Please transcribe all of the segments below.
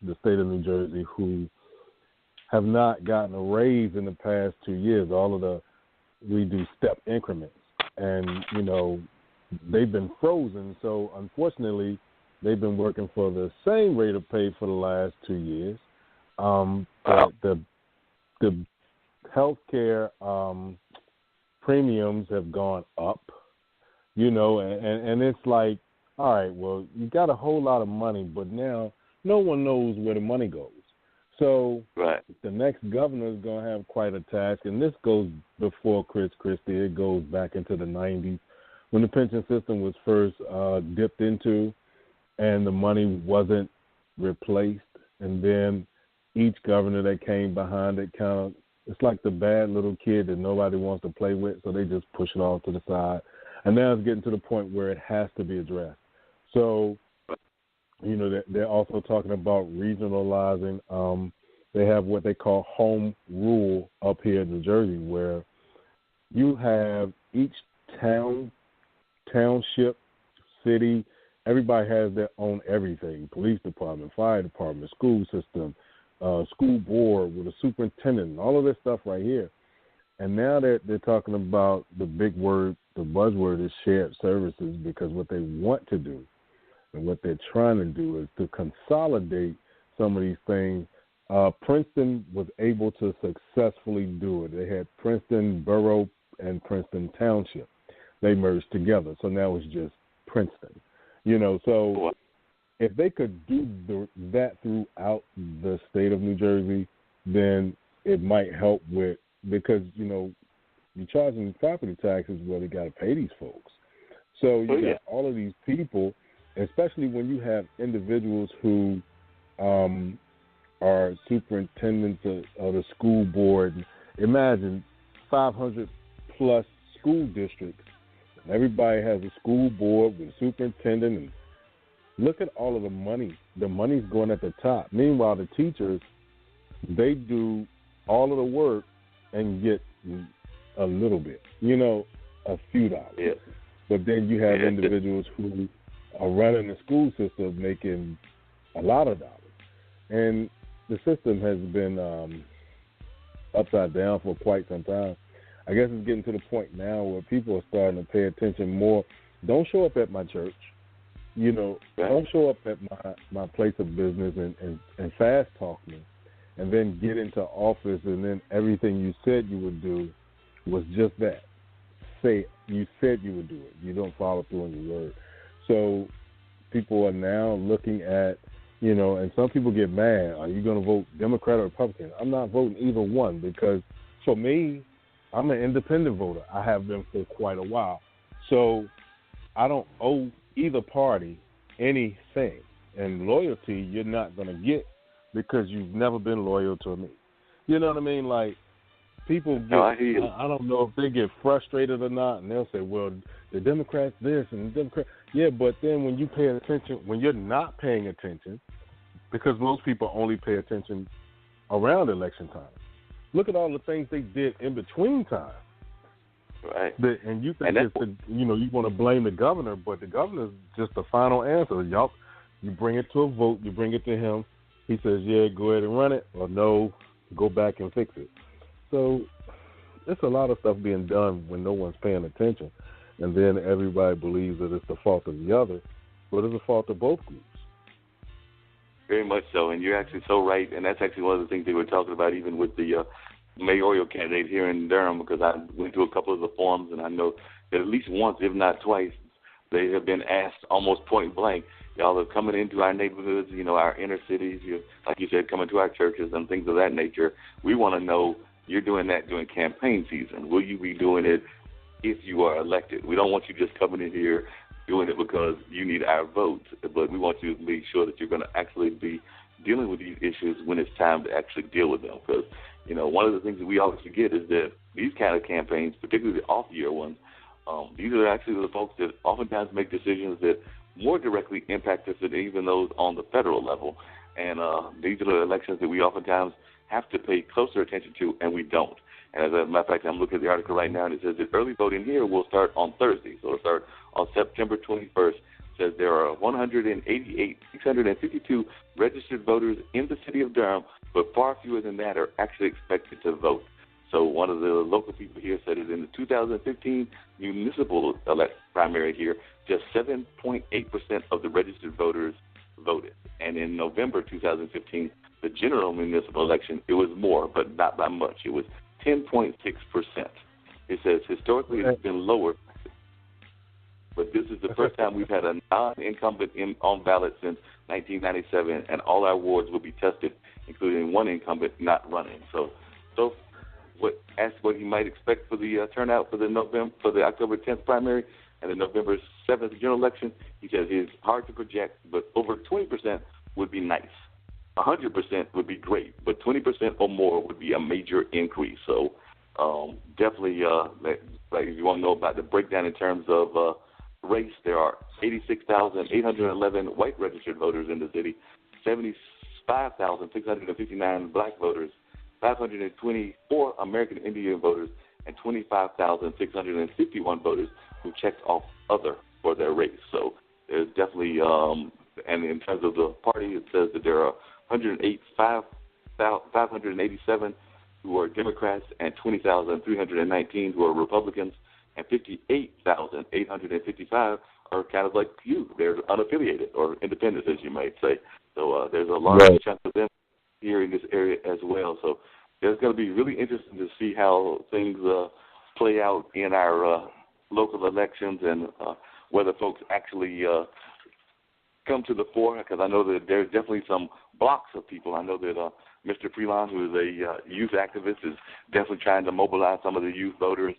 the state of New Jersey who have not gotten a raise in the past 2 years. We do step increments, and they've been frozen. So unfortunately, they've been working for the same rate of pay for the last 2 years. The healthcare premiums have gone up, and it's like, all right, well, you got a whole lot of money, but now no one knows where the money goes. So the next governor is going to have quite a task, and this goes before Chris Christie. It goes back into the 90s when the pension system was first dipped into and the money wasn't replaced. And then each governor that came behind it it's like the bad little kid that nobody wants to play with, so they just push it all to the side. And now it's getting to the point where it has to be addressed. So, they're also talking about regionalizing. They have what they call home rule up here in New Jersey, where you have each township, city, everybody has their own everything: police department, fire department, school system, school board with a superintendent, all of this stuff right here. And now they're talking about the big word, the buzzword is shared services, because what they want to do and what they're trying to do is to consolidate some of these things. Princeton was able to successfully do it. They had Princeton Borough and Princeton Township. They merged together, so now it's just Princeton. So if they could do that throughout the state of New Jersey, then it might help because you're charging property taxes where they got to pay these folks. So you got all of these people, especially when you have individuals who are superintendents of the school board. Imagine 500-plus school districts. Everybody has a school board with a superintendent. And look at all of the money. The money's going at the top. Meanwhile, the teachers, they do all of the work and get a little bit, a few dollars. Yeah. But then you have individuals who are running the school system making a lot of dollars. And the system has been upside down for quite some time. I guess it's getting to the point now where people are starting to pay attention more. Don't show up at my church. Don't show up at my place of business and fast talk me, and then get into office, and then everything you said you would do was just that. You said you would do it. You don't follow through on your word. So people are now looking at, and some people get mad. Are you going to vote Democrat or Republican? I'm not voting either one, because for me, I'm an independent voter. I have been for quite a while. So I don't owe either party anything. And loyalty you're not going to get because you've never been loyal to me. You know what I mean? Like, people get, I don't know if they get frustrated or not, and they'll say, well, the Democrats this and the Democrats. Yeah, but then when you pay attention, when you're not paying attention, because most people only pay attention around election time, look at all the things they did in between time. Right. And you think you want to blame the governor, but the governor's just the final answer. Y'all, you bring it to a vote, you bring it to him. He says, yeah, go ahead and run it, or no, go back and fix it. So there's a lot of stuff being done when no one's paying attention, and then everybody believes that it's the fault of the other, but it's the fault of both groups. Very much so, and you're actually so right, and that's actually one of the things they were talking about even with the mayoral candidate here in Durham, because I went to a couple of the forums, and I know that at least once, if not twice, they have been asked almost point blank, y'all are coming into our neighborhoods, our inner cities, like you said, coming to our churches and things of that nature. We want to know, you're doing that during campaign season. Will you be doing it if you are elected? We don't want you just coming in here doing it because you need our votes, but we want you to be sure that you're going to actually be dealing with these issues when it's time to actually deal with them. Because, one of the things that we always forget is that these kind of campaigns, particularly the off-year ones, these are actually the folks that oftentimes make decisions that more directly impact us than even those on the federal level. And these are the elections that we oftentimes have to pay closer attention to, and we don't. And as a matter of fact, I'm looking at the article right now, and it says that early voting here will start on Thursday. So it'll start on September 21st, says there are 652 registered voters in the city of Durham, but far fewer than that are actually expected to vote. So one of the local people here said that in the 2015 municipal primary here, just 7.8% of the registered voters voted. And in November 2015, the general municipal election, it was more, but not by much. It was 10.6%. It says historically it's been lower, but this is the first time we've had a non-incumbent on ballot since 1997, and all our wards will be tested, including one incumbent not running. So asked what he might expect for the turnout for the October 10th primary and the November 7th general election. He says it's hard to project, but over 20% would be nice. 100% would be great, but 20% or more would be a major increase. So definitely, like if you want to know about the breakdown in terms of race, there are 86,811 white registered voters in the city, 75,659 black voters, 524 American Indian voters, and 25,651 voters who checked off other for their race. So there's definitely, and in terms of the party, it says that there are 587 who are Democrats and 20,319 who are Republicans, and 58,855 are kind of like you. They're unaffiliated or independents, as you might say. So there's a large chunk of them here in this area as well. So it's going to be really interesting to see how things play out in our local elections and whether folks actually come to the fore, because I know that there's definitely some blocks of people. I know that Mr. Freelon, who is a youth activist, is definitely trying to mobilize some of the youth voters.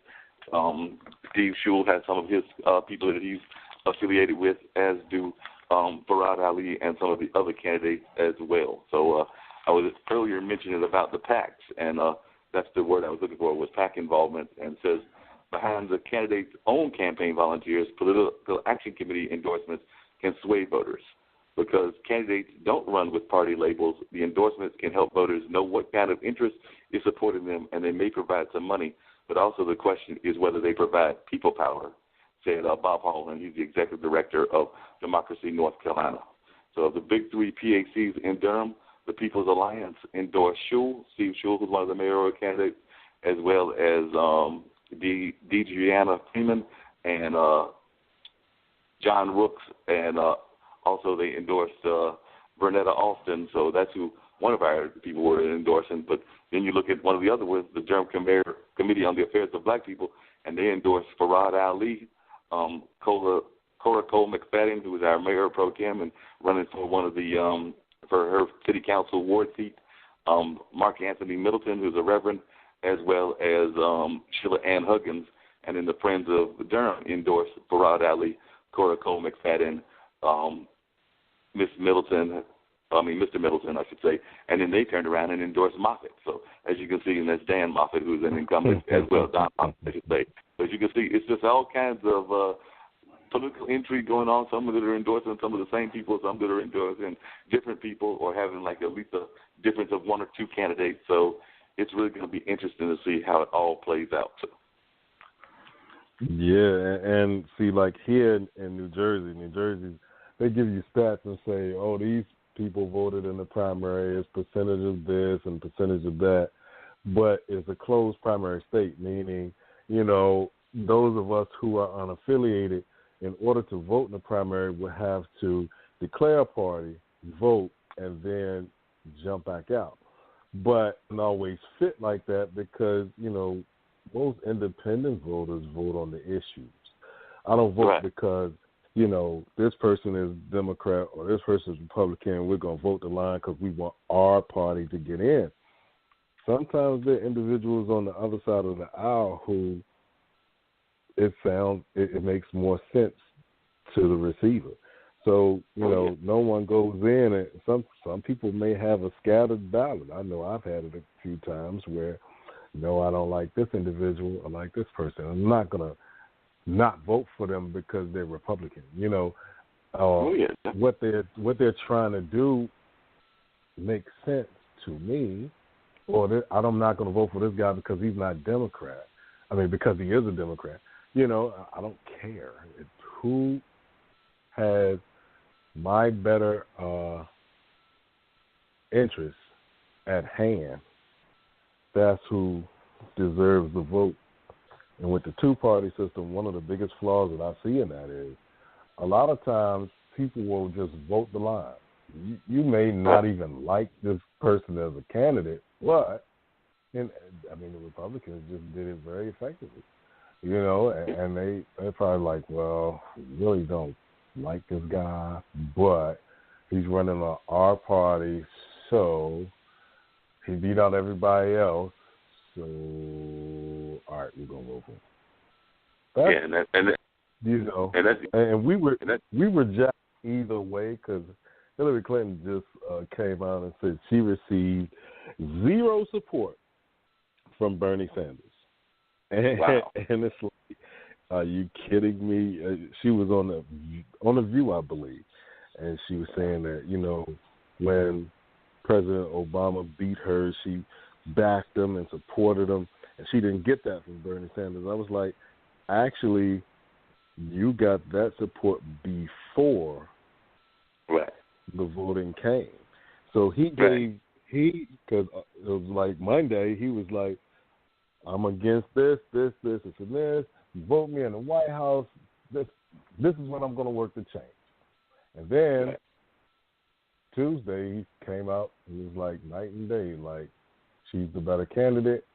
Steve Schul has some of his people that he's affiliated with, as do Farad Ali and some of the other candidates as well. So I was earlier mentioning about the PACs, and that's the word I was looking for, was PAC involvement, and says behind the candidate's own campaign volunteers, political action committee endorsements can sway voters. Because candidates don't run with party labels, the endorsements can help voters know what kind of interest is supporting them, and they may provide some money. But also the question is whether they provide people power, said Bob Hall, and he's the executive director of Democracy North Carolina. So of the big three PACs in Durham, the People's Alliance endorsed Steve Schul, who's one of the mayoral candidates, as well as Deidreana Freeman and John Rooks, and also they endorsed Bernetta Alston. So that's who one of our people were endorsing. But then you look at one of the other ones, the Durham Committee on the Affairs of Black People, and they endorsed Farad Ali, Cora Cole McFadden, who is our mayor pro tem and running for one of the for her city council ward seat, Mark Anthony Middleton, who's a reverend, as well as Sheila Ann Huggins, and then the Friends of Durham endorsed Farad Ali, Cora Cole McFadden, Mr. Middleton, I should say, and then they turned around and endorsed Moffitt. So as you can see, and that's Dan Moffitt, who's an incumbent as well, Don Moffitt, I should say. So as you can see, it's just all kinds of political intrigue going on. Some that are endorsing some of the same people, some that are endorsing different people, or having like at least a difference of one or two candidates. So it's really going to be interesting to see how it all plays out. Yeah, and see, like here in New Jersey, they give you stats and say, oh, these people voted in the primary, it's percentage of this and percentage of that, but it's a closed primary state, meaning, you know, those of us who are unaffiliated, in order to vote in the primary, would have to declare a party, vote, and then jump back out. But it doesn't always fit like that because, you know, most independent voters vote on the issues. I don't vote because, you know, this person is Democrat or this person is Republican. We're going to vote the line because we want our party to get in. Sometimes there are individuals on the other side of the aisle who it makes more sense to the receiver. So, you know, no one goes in, and some people may have a scattered ballot. I know I've had it a few times where, no, I don't like this individual, I like this person. I'm not going to not vote for them because they're Republican. You know, what they're trying to do makes sense to me, or I'm not going to vote for this guy because he's not Democrat. I mean, because he is a Democrat. You know, I don't care who has my better interests at hand, that's who deserves the vote. And with the two-party system, one of the biggest flaws that I see in that is a lot of times people will just vote the line. You may not even like this person as a candidate, but, the Republicans just did it very effectively, and they're probably like, well, we really don't like this guy, but he's running on our party, so he beat out everybody else, so all right, we're gonna vote for him. And we were jacked either way because Hillary Clinton just came out and said she received zero support from Bernie Sanders, and, wow. And it's like, are you kidding me? She was on the View, I believe, and she was saying that when President Obama beat her, she backed him and supported him, and she didn't get that from Bernie Sanders. I was like, actually, you got that support before the voting came. So because it was like Monday, he was like, I'm against this, and this. Vote me in the White House. This is what I'm going to work to change. And then Tuesday, he came out and was like night and day, like, she's the better candidate.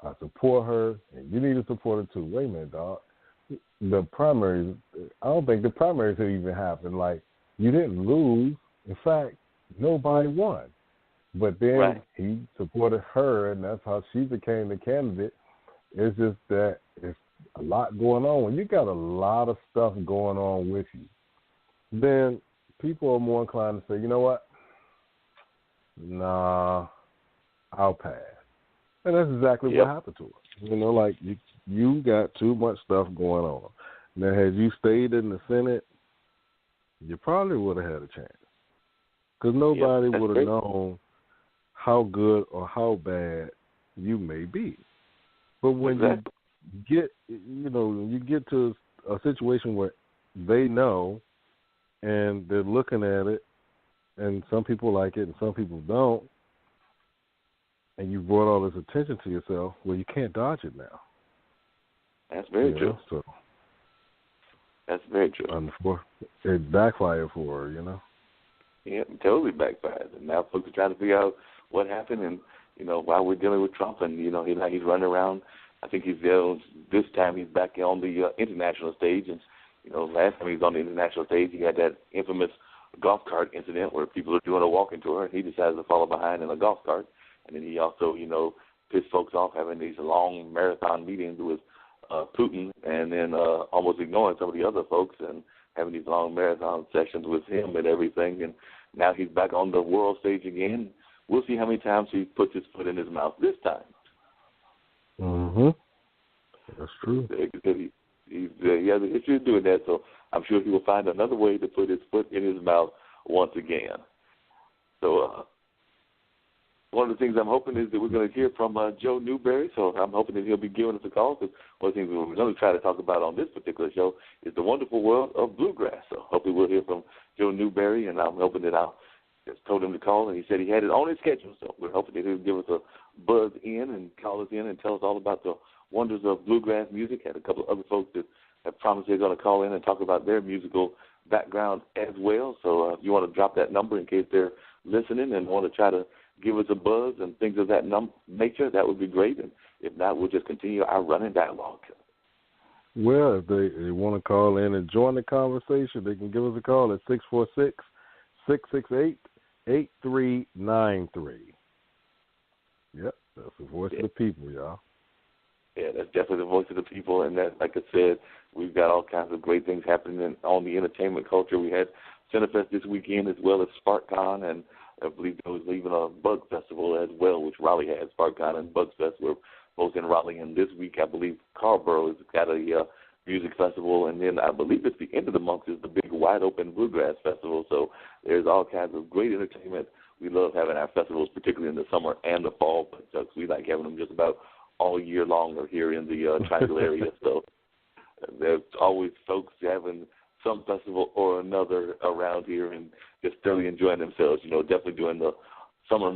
I support her, and you need to support her too. Wait a minute, dog. The primaries, I don't think the primaries had even happened. Like, you didn't lose. In fact, nobody won. But then he supported her, and that's how she became the candidate. It's just that it's a lot going on. When you got a lot of stuff going on with you, then people are more inclined to say, you know what? Nah, I'll pass. And that's exactly what happened to her. Like you got too much stuff going on. Now, had you stayed in the Senate, you probably would have had a chance. Because nobody would have known how good or how bad you may be. But when you get to a situation where they know and they're looking at it, and some people like it and some people don't, and you brought all this attention to yourself, well, you can't dodge it now. That's very true. So that's very true. It backfired for her, Yeah, it totally backfired. And now folks are trying to figure out what happened, and while we're dealing with Trump, and he's running around. I think this time he's back on the international stage, and last time he was on the international stage, he had that infamous golf cart incident where people are doing a walking tour, and he decided to follow behind in a golf cart, and then he also pissed folks off having these long marathon meetings with Putin, and then almost ignoring some of the other folks and having these long marathon sessions with him and everything, and now he's back on the world stage again. We'll see how many times he puts his foot in his mouth this time. Mm-hmm. That's true. He has a history of doing that, so I'm sure he will find another way to put his foot in his mouth once again. So one of the things I'm hoping is that we're going to hear from Joe Newberry, so I'm hoping that he'll be giving us a call, because one of the things we're going to try to talk about on this particular show is the wonderful world of bluegrass. So hopefully we'll hear from Joe Newberry, and I'm hoping that I'll just told him to call, and he said he had it on his schedule, so we're hoping that he'll give us a buzz in and call us in and tell us all about the wonders of bluegrass music. Had a couple of other folks that have promised they're going to call in and talk about their musical background as well. So if you want to drop that number in case they're listening and want to try to give us a buzz and things of that nature, that would be great. And if not, we'll just continue our running dialogue. Well, if they want to call in and join the conversation, they can give us a call at 646-668-8393. Yep, that's the voice of the people, y'all. Yeah, that's definitely the voice of the people, and that, like I said, we've got all kinds of great things happening on the entertainment culture. We had Cinefest this weekend as well as SparkCon, and I believe there was even a Bug Festival as well, which Raleigh had. SparkCon and Bug Fest were both in Raleigh, and this week I believe Carrboro has got a music festival, and then I believe it's the end of the month is the big Wide Open Bluegrass Festival. So there's all kinds of great entertainment. We love having our festivals, particularly in the summer and the fall, but we like having them just about all year long here in the Triangle area. So there's always folks having some festival or another around here and just thoroughly enjoying themselves. You know, definitely during the summer